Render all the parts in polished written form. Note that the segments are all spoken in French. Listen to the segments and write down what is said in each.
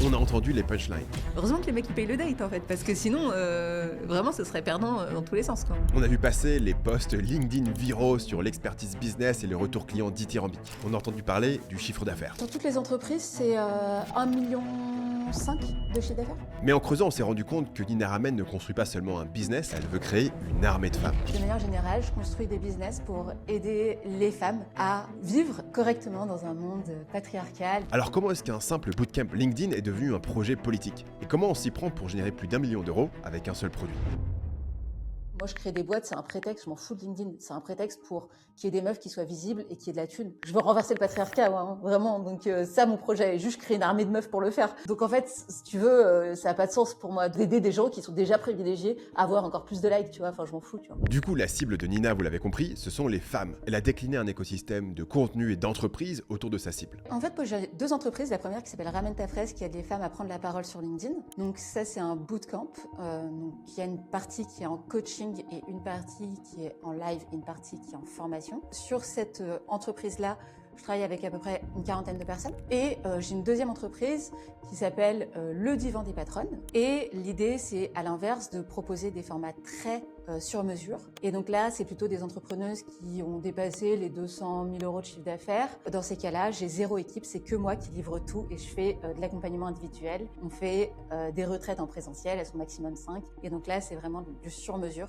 On a entendu les punchlines. Heureusement que les mecs ils payent le date en fait, parce que sinon, vraiment ce serait perdant dans tous les sens quoi. On a vu passer les posts LinkedIn viraux sur l'expertise business et le retour client dithyrambique. On a entendu parler du chiffre d'affaires. Dans toutes les entreprises, c'est 1,5 million de chiffre d'affaires. Mais en creusant, on s'est rendu compte que Nina Ramen ne construit pas seulement un business, elle veut créer une armée de femmes. De manière générale, je construis des business pour aider les femmes à vivre correctement dans un monde patriarcal. Alors comment est-ce qu'un simple bootcamp LinkedIn est devenu un projet politique? Et comment on s'y prend pour générer plus d'1 million d'euros avec un seul produit? Moi, je crée des boîtes, c'est un prétexte, je m'en fous de LinkedIn. C'est un prétexte pour qu'il y ait des meufs qui soient visibles et qu'il y ait de la thune. Je veux renverser le patriarcat, hein, vraiment. Donc ça, mon projet est juste créer une armée de meufs pour le faire. Donc en fait, si tu veux, ça n'a pas de sens pour moi d'aider des gens qui sont déjà privilégiés à avoir encore plus de likes, tu vois. Enfin, je m'en fous, tu vois. Du coup, la cible de Nina, vous l'avez compris, ce sont les femmes. Elle a décliné un écosystème de contenu et d'entreprise autour de sa cible. En fait, moi, j'ai 2 entreprises. La première qui s'appelle Ramène ta fraise, qui aide les femmes à prendre la parole sur LinkedIn. Donc ça, c'est un bootcamp. Donc il y a une partie qui est en coaching et une partie qui est en live et une partie qui est en formation. Sur cette entreprise-là, je travaille avec à peu près une 40aine de personnes. Et j'ai une deuxième entreprise qui s'appelle Le Divan des Patronnes. Et l'idée, c'est à l'inverse de proposer des formats très sur mesure. Et donc là, c'est plutôt des entrepreneuses qui ont dépassé les 200 000 euros de chiffre d'affaires. Dans ces cas-là, j'ai 0 équipe, c'est que moi qui livre tout et je fais de l'accompagnement individuel. On fait des retraites en présentiel, elles sont maximum 5. Et donc là, c'est vraiment du sur-mesure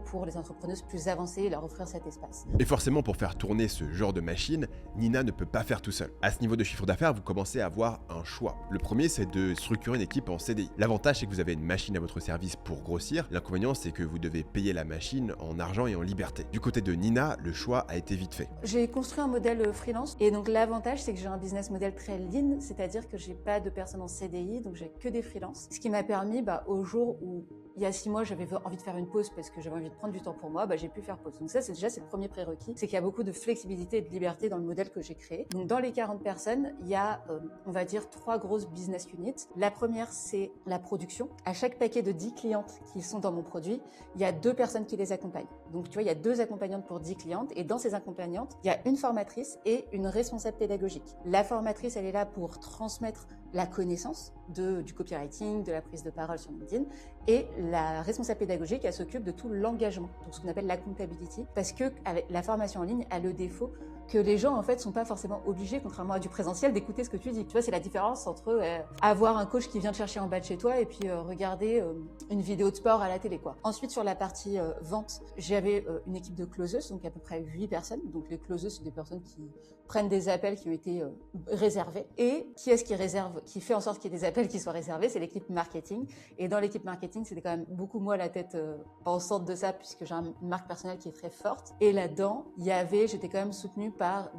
pour les entrepreneuses plus avancées et leur offrir cet espace. Et forcément, pour faire tourner ce genre de machine, Nina ne peut pas faire tout seul. À ce niveau de chiffre d'affaires, vous commencez à avoir un choix. Le premier, c'est de structurer une équipe en CDI. L'avantage, c'est que vous avez une machine à votre service pour grossir. L'inconvénient, c'est que vous devez payer la machine en argent et en liberté. Du côté de Nina, le choix a été vite fait. J'ai construit un modèle freelance et donc l'avantage, c'est que j'ai un business model très lean, c'est-à-dire que j'ai pas de personnes en CDI, donc j'ai que des freelances. Ce qui m'a permis, au jour où il y a 6 mois, j'avais envie de faire une pause parce que j'avais envie de prendre du temps pour moi, j'ai pu faire pause. Donc ça, c'est le premier prérequis, c'est qu'il y a beaucoup de flexibilité et de liberté dans le modèle que j'ai créé. Donc dans les 40 personnes, il y a, on va dire, 3 grosses business units. La première, c'est la production. À chaque paquet de 10 clientes qui sont dans mon produit, il y a 2 personnes qui les accompagnent. Donc tu vois, il y a 2 accompagnantes pour 10 clientes et dans ces accompagnantes, il y a une formatrice et une responsable pédagogique. La formatrice, elle est là pour transmettre la connaissance du copywriting, de la prise de parole sur LinkedIn, et la responsable pédagogique, elle s'occupe de tout l'engagement, donc ce qu'on appelle l'accountability, parce que avec la formation en ligne a le défaut que les gens en fait sont pas forcément obligés, contrairement à du présentiel, d'écouter ce que tu dis. Tu vois, c'est la différence entre avoir un coach qui vient te chercher en bas de chez toi et puis regarder une vidéo de sport à la télé, quoi. Ensuite, sur la partie vente, j'avais une équipe de closeuses, donc à peu près 8 personnes. Donc les closeuses, c'est des personnes qui prennent des appels qui ont été réservés. Et qui est-ce qui réserve, qui fait en sorte qu'il y ait des appels qui soient réservés? C'est l'équipe marketing. Et dans l'équipe marketing, c'était quand même beaucoup moi la tête pensante de ça, puisque j'ai une marque personnelle qui est très forte. Et là-dedans, j'étais quand même soutenue par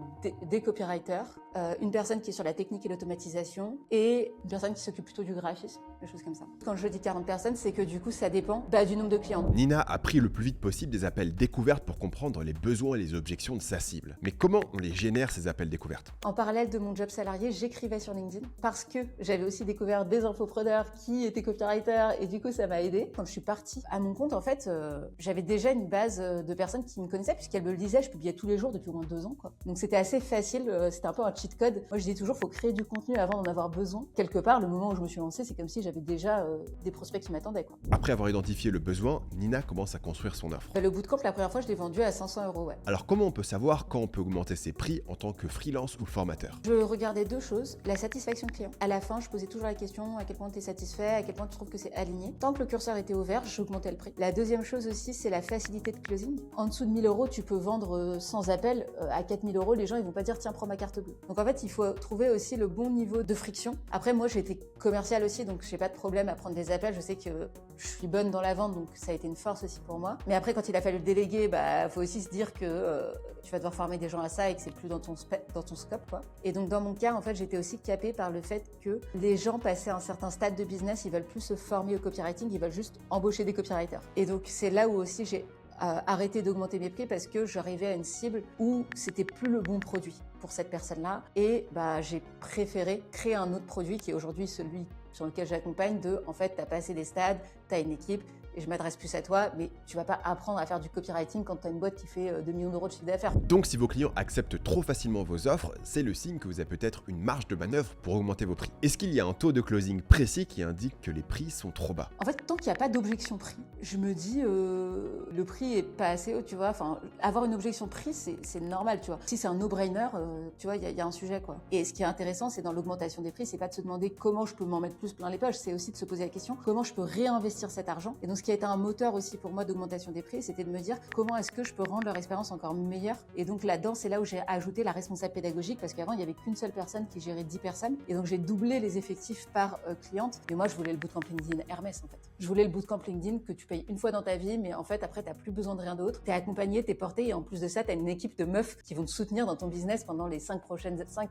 des copywriters, une personne qui est sur la technique et l'automatisation et une personne qui s'occupe plutôt du graphisme, des choses comme ça. Quand je dis 40 personnes, c'est que du coup, ça dépend du nombre de clients. Nina a pris le plus vite possible des appels découvertes pour comprendre les besoins et les objections de sa cible. Mais comment on les génère, ces appels découvertes? En parallèle de mon job salarié, j'écrivais sur LinkedIn parce que j'avais aussi découvert des infopreneurs qui étaient copywriters et du coup, ça m'a aidé. Quand je suis partie à mon compte, en fait, j'avais déjà une base de personnes qui me connaissaient puisqu'elles me le disaient, je publiais tous les jours depuis au moins 2 ans, quoi. Donc c'était assez facile, c'était un peu un cheat code. Moi je dis toujours, faut créer du contenu avant d'en avoir besoin. Quelque part, le moment où je me suis lancée, c'est comme si j'avais déjà des prospects qui m'attendaient, quoi. Après avoir identifié le besoin, Nina commence à construire son offre. Le bootcamp, la première fois, je l'ai vendu à 500 €, ouais. Alors comment on peut savoir quand on peut augmenter ses prix en tant que freelance ou formateur? Je regardais 2 choses, la satisfaction client. À la fin, je posais toujours la question, à quel point tu es satisfait, à quel point tu trouves que c'est aligné. Tant que le curseur était ouvert, j'augmentais le prix. La deuxième chose aussi, c'est la facilité de closing. En dessous de 1 000 €, tu peux vendre sans appel. À 4 000 €, les gens ils vont pas dire tiens prends ma carte bleue. Donc en fait il faut trouver aussi le bon niveau de friction. Après moi j'ai été commerciale aussi donc j'ai pas de problème à prendre des appels. Je sais que je suis bonne dans la vente donc ça a été une force aussi pour moi. Mais après quand il a fallu le déléguer, faut aussi se dire que tu vas devoir former des gens à ça et que c'est plus dans ton scope, quoi. Et donc dans mon cas en fait j'étais aussi capée par le fait que les gens passaient à un certain stade de business, ils veulent plus se former au copywriting, ils veulent juste embaucher des copywriters. Et donc c'est là où aussi j'ai arrêter d'augmenter mes prix parce que j'arrivais à une cible où c'était plus le bon produit pour cette personne-là et j'ai préféré créer un autre produit qui est aujourd'hui celui sur lequel j'accompagne en fait, t'as passé des stades, t'as une équipe, et je m'adresse plus à toi, mais tu vas pas apprendre à faire du copywriting quand tu as une boîte qui fait 2 millions d'euros de chiffre d'affaires. Donc si vos clients acceptent trop facilement vos offres, c'est le signe que vous avez peut-être une marge de manœuvre pour augmenter vos prix. Est-ce qu'il y a un taux de closing précis qui indique que les prix sont trop bas? En fait, tant qu'il n'y a pas d'objection prix, je me dis le prix est pas assez haut, tu vois. Enfin, avoir une objection prix, c'est normal, tu vois. Si c'est un no-brainer, tu vois, il y a un sujet, quoi. Et ce qui est intéressant, c'est dans l'augmentation des prix, c'est pas de se demander comment je peux m'en mettre plus plein les poches, c'est aussi de se poser la question comment je peux réinvestir cet argent. Et donc, ce qui a été un moteur aussi pour moi d'augmentation des prix, c'était de me dire comment est-ce que je peux rendre leur expérience encore meilleure. Et donc là-dedans, c'est là où j'ai ajouté la responsable pédagogique, parce qu'avant, il y avait qu'une seule personne qui gérait 10 personnes. Et donc, j'ai doublé les effectifs par cliente. Mais moi, je voulais le bootcamp LinkedIn Hermès, en fait. Je voulais le bootcamp LinkedIn que tu payes une fois dans ta vie, mais en fait, après, t'as plus besoin de rien d'autre. T'es accompagné, t'es porté, et en plus de ça, t'as une équipe de meufs qui vont te soutenir dans ton business pendant les 5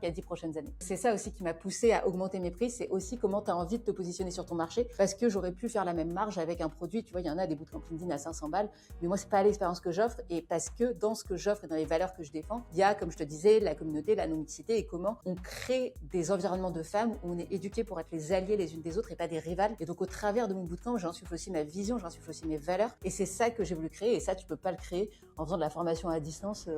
à 10 prochaines années. C'est ça aussi qui m'a poussé à augmenter mes prix, c'est aussi comment t'as envie de te positionner sur ton marché, parce que j'aurais pu faire la même marge avec un produit. Tu vois, il y en a des bootcamps LinkedIn à 500 balles, mais moi, c'est pas l'expérience que j'offre, et parce que dans ce que j'offre et dans les valeurs que je défends, il y a, comme je te disais, la communauté, la non-mixité, et comment on crée des environnements de femmes où on est éduqués pour être les alliés les unes des autres et pas des rivales. Et donc, au travers de mon bootcamp, j'insuffle aussi ma vision, j'insuffle aussi mes valeurs, et c'est ça que j'ai voulu créer, et ça, tu peux pas le créer en faisant de la formation à distance,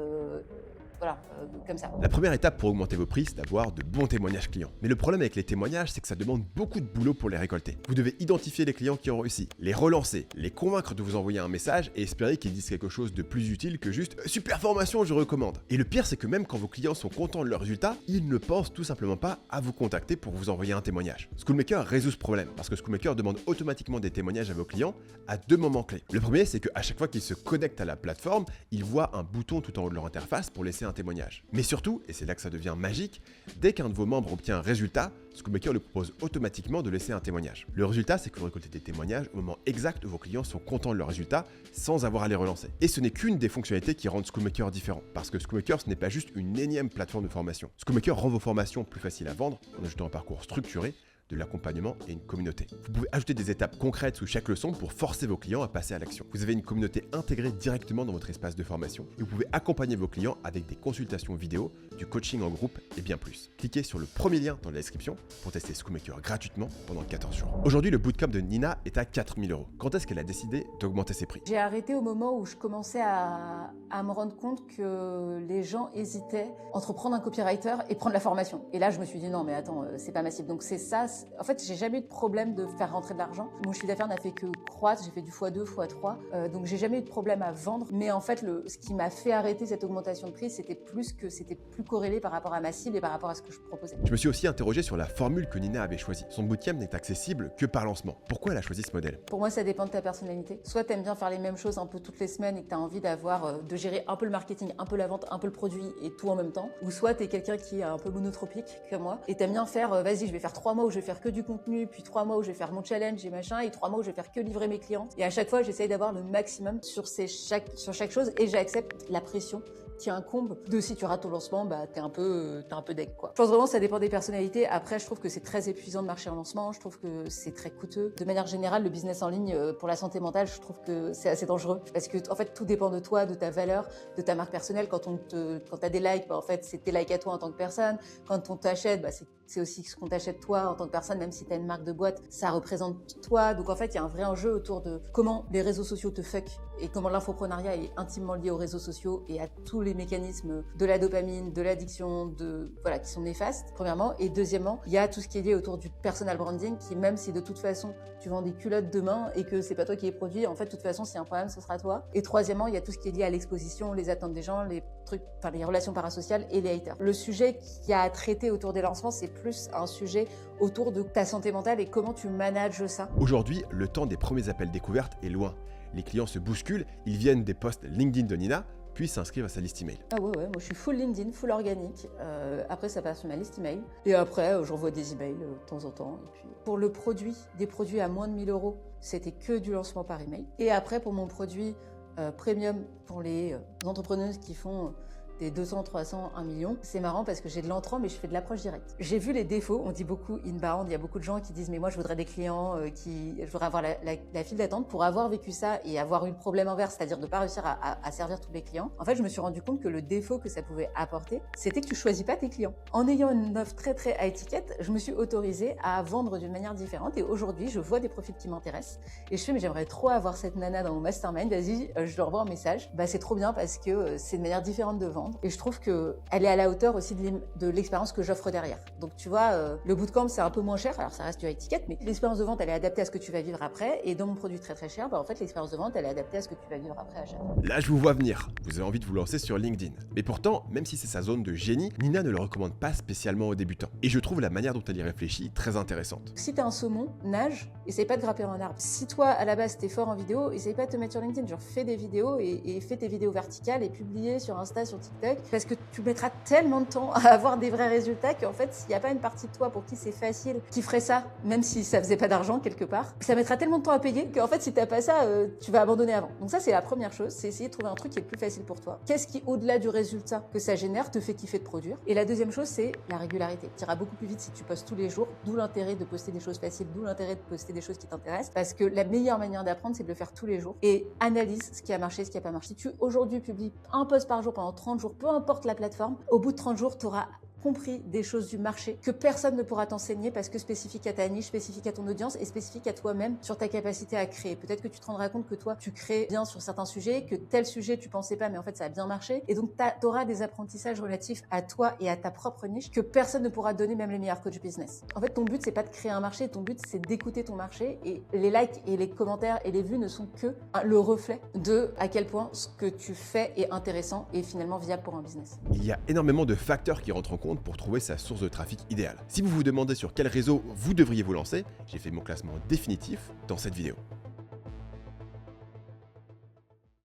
comme ça. La première étape pour augmenter vos prix, c'est d'avoir de bons témoignages clients. Mais le problème avec les témoignages, c'est que ça demande beaucoup de boulot pour les récolter. Vous devez identifier les clients qui ont réussi, les relancer, les convaincre de vous envoyer un message et espérer qu'ils disent quelque chose de plus utile que juste « super formation, je recommande ». Et le pire, c'est que même quand vos clients sont contents de leurs résultats, ils ne pensent tout simplement pas à vous contacter pour vous envoyer un témoignage. Schoolmaker résout ce problème parce que Schoolmaker demande automatiquement des témoignages à vos clients à 2 moments clés. Le premier, c'est qu'à chaque fois qu'ils se connectent à la plateforme, ils voient un bouton tout en haut de leur interface pour laisser un témoignage. Mais surtout, et c'est là que ça devient magique, dès qu'un de vos membres obtient un résultat, Schoolmaker lui propose automatiquement de laisser un témoignage. Le résultat, c'est que vous récoltez des témoignages au moment exact où vos clients sont contents de leur résultat sans avoir à les relancer. Et ce n'est qu'une des fonctionnalités qui rendent Schoolmaker différent. Parce que Schoolmaker, ce n'est pas juste une énième plateforme de formation. Schoolmaker rend vos formations plus faciles à vendre en ajoutant un parcours structuré, de l'accompagnement et une communauté. Vous pouvez ajouter des étapes concrètes sous chaque leçon pour forcer vos clients à passer à l'action. Vous avez une communauté intégrée directement dans votre espace de formation et vous pouvez accompagner vos clients avec des consultations vidéo, du coaching en groupe et bien plus. Cliquez sur le premier lien dans la description pour tester Schoolmaker gratuitement pendant 14 jours. Aujourd'hui, le bootcamp de Nina est à 4 000 €. Quand est-ce qu'elle a décidé d'augmenter ses prix? J'ai arrêté au moment où je commençais à me rendre compte que les gens hésitaient entre prendre un copywriter et prendre la formation. Et là, je me suis dit non, mais attends, c'est pas massif. Donc c'est ça. En fait, j'ai jamais eu de problème de faire rentrer de l'argent. Mon chiffre d'affaires n'a fait que croître. J'ai fait du x2, x3. Donc j'ai jamais eu de problème à vendre. Mais en fait, ce qui m'a fait arrêter cette augmentation de prix, c'était plus corrélé par rapport à ma cible et par rapport à ce que je proposais. Je me suis aussi interrogé sur la formule que Nina avait choisie. Son bootcamp n'est accessible que par lancement. Pourquoi elle a choisi ce modèle? Pour moi, ça dépend de ta personnalité. Soit tu aimes bien faire les mêmes choses un peu toutes les semaines et que tu as envie de gérer un peu le marketing, un peu la vente, un peu le produit et tout en même temps. Ou soit tu es quelqu'un qui est un peu monotropique comme moi et tu aimes bien faire, vas-y, je vais faire 3 mois où je vais faire que du contenu, puis 3 mois où je vais faire mon challenge et machin, et 3 mois où je vais faire que livrer mes clients. Et à chaque fois, j'essaye d'avoir le maximum sur chaque chose et j'accepte la pression qui incombe de si tu rates ton lancement, bah t'es un peu deck, quoi. Je pense vraiment que ça dépend des personnalités. Après, je trouve que c'est très épuisant de marcher en lancement. Je trouve que c'est très coûteux. De manière générale, le business en ligne pour la santé mentale, je trouve que c'est assez dangereux parce que en fait tout dépend de toi, de ta valeur, de ta marque personnelle. Quand t'as des likes, bah, en fait c'est tes likes à toi en tant que personne. Quand on t'achète, bah, c'est aussi ce qu'on t'achète toi en tant que personne, même si t'as une marque de boîte, ça représente toi. Donc en fait, il y a un vrai enjeu autour de comment les réseaux sociaux te fuck et comment l'infoprenariat est intimement lié aux réseaux sociaux et à tous les mécanismes de la dopamine, de l'addiction, qui sont néfastes, premièrement. Et deuxièmement, il y a tout ce qui est lié autour du personal branding qui, même si de toute façon tu vends des culottes demain et que c'est pas toi qui les produit, en fait, de toute façon, s'il y a un problème, ce sera toi. Et troisièmement, il y a tout ce qui est lié à l'exposition, les attentes des gens, les relations parasociales et les haters. Le sujet qu'il y a à traiter autour des lancements, c'est plus un sujet autour de ta santé mentale et comment tu manages ça. Aujourd'hui, le temps des premiers appels découvertes est loin. Les clients se bousculent, ils viennent des posts LinkedIn de Nina, puis s'inscrivent à sa liste email. Ah ouais, moi je suis full LinkedIn, full organique. Après, ça passe sur ma liste email. Et après, j'envoie des emails de temps en temps. Et puis, pour le produit, des produits à moins de 1 000 €, c'était que du lancement par email. Et après, pour mon produit premium, pour les entrepreneuses qui font des 200, 300, 1 million. C'est marrant parce que j'ai de l'entrant, mais je fais de l'approche directe. J'ai vu les défauts, on dit beaucoup inbound, il y a beaucoup de gens qui disent mais moi je voudrais des clients, je voudrais avoir la file d'attente. Pour avoir vécu ça et avoir eu le problème inverse, c'est-à-dire de ne pas réussir à servir tous les clients, en fait je me suis rendu compte que le défaut que ça pouvait apporter, c'était que tu choisis pas tes clients. En ayant une offre très très à étiquette, je me suis autorisée à vendre d'une manière différente et aujourd'hui je vois des profils qui m'intéressent et je fais mais j'aimerais trop avoir cette nana dans mon mastermind, vas-y, je leur envoie un message. C'est trop bien parce que c'est une manière différente de vendre et je trouve qu'elle est à la hauteur aussi de l'expérience que j'offre derrière. Donc tu vois, le bootcamp c'est un peu moins cher, alors ça reste du étiquette, mais l'expérience de vente elle est adaptée à ce que tu vas vivre après et dans mon produit très très cher, en fait l'expérience de vente elle est adaptée à ce que tu vas vivre après à chaque fois. Là, je vous vois venir. Vous avez envie de vous lancer sur LinkedIn. Mais pourtant, même si c'est sa zone de génie, Nina ne le recommande pas spécialement aux débutants. Et je trouve la manière dont elle y réfléchit très intéressante. Si t'es un saumon, nage, essaye pas de grimper un arbre. Si toi, à la base, t'es fort en vidéo, essaye pas de te mettre sur LinkedIn. Genre, fais des vidéos et fais tes vidéos verticales et publier sur Insta, sur TikTok. Parce que tu mettras tellement de temps à avoir des vrais résultats qu'en fait, s'il n'y a pas une partie de toi pour qui c'est facile, qui ferait ça, même si ça faisait pas d'argent quelque part, ça mettra tellement de temps à payer qu'en fait, si t'as pas ça, tu vas abandonner avant. Donc ça, c'est la première chose, c'est essayer de trouver un truc qui est le plus facile pour toi. Qu'est-ce qui, au-delà du résultat que ça génère, te fait kiffer de produire? Et la deuxième chose, c'est la régularité. Tu iras beaucoup plus vite si tu postes tous les jours, d'où l'intérêt de poster des choses faciles, d'où l'intérêt de poster des choses qui t'intéressent, parce que la meilleure manière d'apprendre, c'est de le faire tous les jours. Et analyse ce qui a marché, ce qui n'a pas marché. Si tu, aujourd'hui, publies un post par jour pendant 30 jours, peu importe la plateforme, au bout de 30 jours, tu auras compris des choses du marché que personne ne pourra t'enseigner parce que spécifique à ta niche, spécifique à ton audience et spécifique à toi-même sur ta capacité à créer. Peut-être que tu te rendras compte que toi, tu crées bien sur certains sujets, que tel sujet, tu pensais pas, mais en fait, ça a bien marché. Et donc, tu auras des apprentissages relatifs à toi et à ta propre niche que personne ne pourra te donner, même les meilleurs coachs business. En fait, ton but, c'est pas de créer un marché, ton but, c'est d'écouter ton marché et les likes et les commentaires et les vues ne sont que le reflet de à quel point ce que tu fais est intéressant et finalement viable pour un business. Il y a énormément de facteurs qui rentrent en compte pour trouver sa source de trafic idéale. Si vous vous demandez sur quel réseau vous devriez vous lancer, j'ai fait mon classement définitif dans cette vidéo.